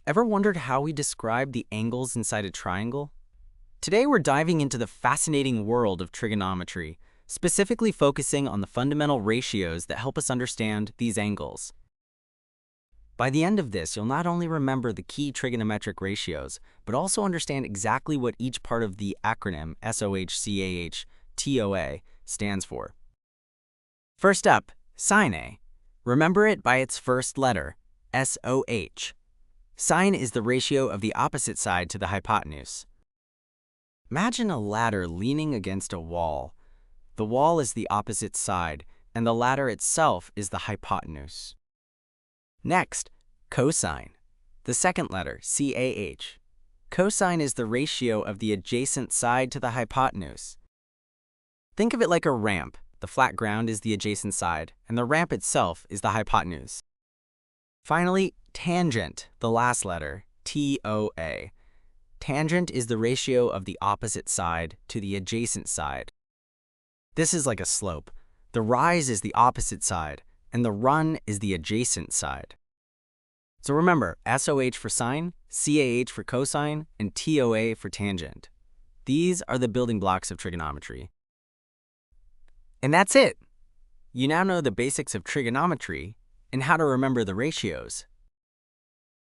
Ever wondered how we describe the angles inside a triangle? Today we're diving into the fascinating world of trigonometry, specifically focusing on the fundamental ratios that help us understand these angles. By the end of this, you'll not only remember the key trigonometric ratios, but also understand exactly what each part of the acronym SOHCAHTOA stands for. First up, Sine. Remember it by its first letter, SOH. Sine is the ratio of the opposite side to the hypotenuse. Imagine a ladder leaning against a wall. The wall is the opposite side, and the ladder itself is the hypotenuse. Next, cosine. The second letter, CAH. Cosine is the ratio of the adjacent side to the hypotenuse. Think of it like a ramp. The flat ground is the adjacent side, and the ramp itself is the hypotenuse. Finally, tangent, the last letter, TOA. Tangent is the ratio of the opposite side to the adjacent side. This is like a slope. The rise is the opposite side, and the run is the adjacent side. So remember, SOH for sine, CAH for cosine, and TOA for tangent. These are the building blocks of trigonometry. And that's it! You now know the basics of trigonometry and how to remember the ratios.